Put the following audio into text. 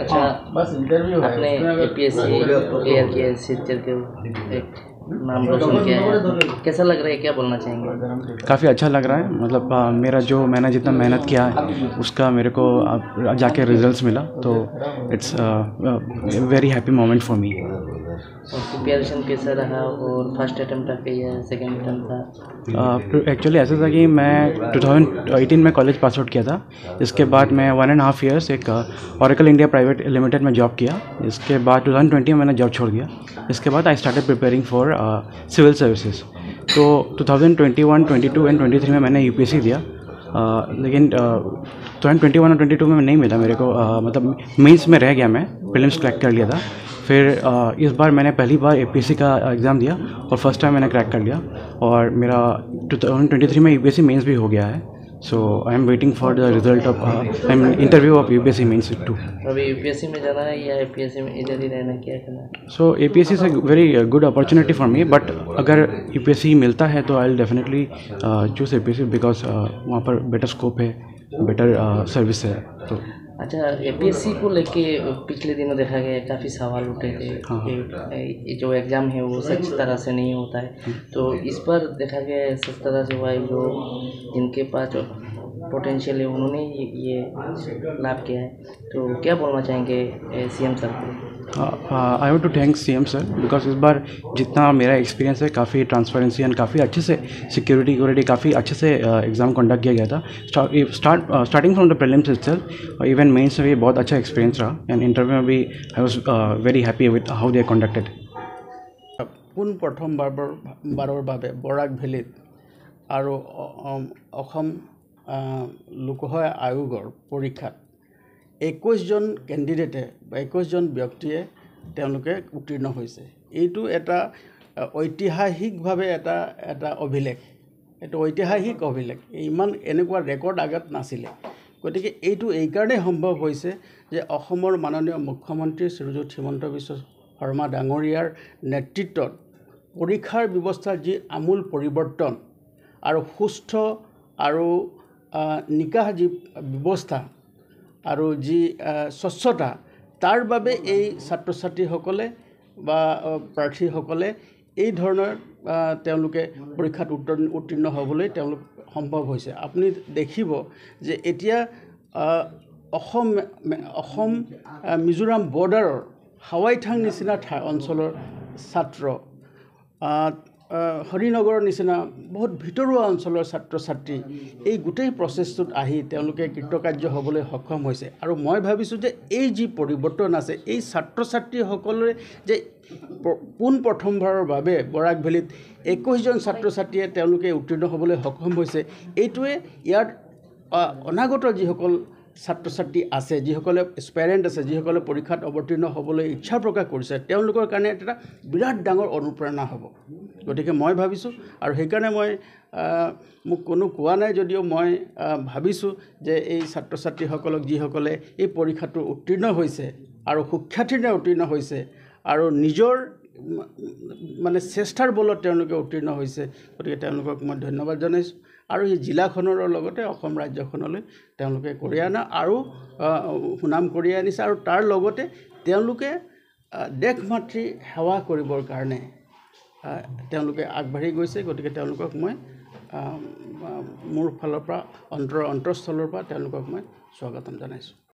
अच्छा, बस इंटरव्यू है। आपने एपीएससी क्लियर किया, सिलचर के एक नाम रोशन किया है, कैसा लग रहा है, क्या बोलना चाहेंगे? काफ़ी अच्छा लग रहा है। मतलब मेरा जो मैंने जितना मेहनत किया है उसका मेरे को अब जाके रिजल्ट्स मिला, तो it's very happy moment for me. और प्रिपरेशन कैसा रहा, और फर्स्ट अटेम्प्ट था या सेकेंड अटेम्प्ट था? एक्चुअली ऐसा था कि मैं 2018 में कॉलेज पास आउट किया था। इसके बाद मैं 1.5 ईयर्स एक ओरेकल इंडिया प्राइवेट लिमिटेड में जॉब किया। इसके बाद 2020 में मैंने जॉब छोड़ दिया। इसके बाद I started preparing for civil services. तो 2021, 22 एंड 23 में मैंने यूपीएससी दिया, लेकिन 2021 और 22 में नहीं मिला मेरे को। मतलब मेंस में रह गया, मैं प्रीलिम्स क्रैक कर लिया था। फिर इस बार मैंने पहली बार एपीएससी का एग्ज़ाम दिया और फर्स्ट टाइम मैंने क्रैक कर लिया, और मेरा 2023 में यूपीएससी मेंस भी हो गया है। So I am waiting for the result of I am interview of UPSC mains too. अभी यूपीएससी में जाना है या एपीएससी में इधर ही रहना, क्या करना है? So APSC is a very good opportunity for me, but अगर यूपीएससी मिलता है तो I will definitely choose APSC, because वहाँ पर बेटर स्कोप है, बेटर सर्विस है। तो अच्छा, एपीएससी को लेके पिछले दिनों देखा गया काफ़ी सवाल उठे थे हाँ। कि ये जो एग्ज़ाम है वो सच तरह से नहीं होता है, तो इस पर देखा गया सच तरह से हुआ है। जो जिनके पास पोटेंशियल है उन्होंने ये लाभ किया है, तो क्या बोलना चाहेंगे सीएम सर को? I want to thank CM sir, because इस बार जितना मेरा एक्सपीरियंस है काफ़ी ट्रांसपेरेंसी एंड काफ़ी अच्छे से सिक्योरिटी काफ़ी अच्छे से एग्ज़ाम कंडक्ट किया गया था। Starting from the prelims itself, even mains में भी बहुत अच्छा एक्सपीरियंस रहा, एंड इंटरव्यू में भी I was very happy with how they conducted. প্ৰথমবাৰৰ বাবে বৰাক ভেলীত আৰু অসম লোকসেৱা আয়োগৰ পৰীক্ষাত 21জন কেণ্ডিডেটে বা 21জন ব্যক্তিয়ে তেওঁলোকে উত্তীৰ্ণ হৈছে। এইটো এটা ঐতিহাসিকভাৱে এটা অভিলেখ, এইটো ঐতিহাসিক অভিলেখ। ইমান এনেকুৱা ৰেকৰ্ড আগত নাছিলে। গতিকে এইটো এইকাৰণেই সম্ভৱ হৈছে যে অসমৰ মাননীয় মুখ্যমন্ত্ৰী শ্ৰীযুত হিমন্ত বিশ্ব শৰ্মা ডাঙৰীয়াৰ নেতৃত্বত পৰীক্ষাৰ ব্যৱস্থাৰ যি আমূল পৰিৱৰ্তন আৰু সুস্থ আৰু নিকাহ যি ব্যৱস্থা আৰু যি স্বচ্ছতা, তাৰ বাবে এই ছাত্ৰ ছাত্ৰীসকলে বা প্ৰাৰ্থীসকলে এই ধৰণৰ তেওঁলোকে পৰীক্ষাত উত্তীৰ্ণ হ'বলৈ তেওঁলোক সম্ভৱ হৈছে। আপুনি দেখিব যে এতিয়া অসম মিজোৰাম বৰ্ডাৰৰ হাৱাইথাং নিচিনা অঞ্চলৰ ছাত্ৰ, হৰিনগৰৰ নিচিনা বহুত ভিতৰুৱা অঞ্চলৰ ছাত্ৰ ছাত্ৰী এই গোটেই প্ৰচেছটোত আহি তেওঁলোকে কৃতকাৰ্য হ'বলৈ সক্ষম হৈছে। আৰু মই ভাবিছোঁ যে এই যি পৰিৱৰ্তন আছে, এই ছাত্ৰ ছাত্ৰীসকলে যে প্ৰথমবাৰৰ বাবে বৰাক ভেলীত 21জন ছাত্ৰ ছাত্ৰীয়ে তেওঁলোকে উত্তীৰ্ণ হ'বলৈ সক্ষম হৈছে, এইটোৱে ইয়াৰ অনাগত যিসকল ছাত্ৰ ছাত্ৰী আছে, যিসকলে এস্পাইৰেণ্ট আছে, যিসকলে পৰীক্ষাত অৱতীৰ্ণ হ'বলৈ ইচ্ছা প্ৰকাশ কৰিছে, তেওঁলোকৰ কাৰণে এটা বিৰাট ডাঙৰ অনুপ্ৰেৰণা হ'ব। গতিকে মই ভাবিছোঁ, আৰু সেইকাৰণে মই মোক কোনো কোৱা নাই যদিও মই ভাবিছোঁ যে এই ছাত্ৰ ছাত্ৰীসকলক যিসকলে এই পৰীক্ষাটো উত্তীৰ্ণ হৈছে আৰু সুখ্যাতিৰে উত্তীৰ্ণ হৈছে আৰু নিজৰ মানে চেষ্টাৰ বলত তেওঁলোকে উত্তীৰ্ণ হৈছে, গতিকে তেওঁলোকক মই ধন্যবাদ জনাইছোঁ। আৰু এই জিলাখনৰ লগতে অসম ৰাজ্যখনলৈ তেওঁলোকে কঢ়িয়াই অনা আৰু সুনাম কঢ়িয়াই আনিছে, আৰু তাৰ লগতে তেওঁলোকে দেশ মাতৃ সেৱা কৰিবৰ কাৰণে তেওঁলোকে আগবাঢ়ি গৈছে। গতিকে তেওঁলোকক মই মোৰ ফালৰ পৰা অন্তৰস্থলৰ পৰা তেওঁলোকক মই স্বাগতম জনাইছোঁ।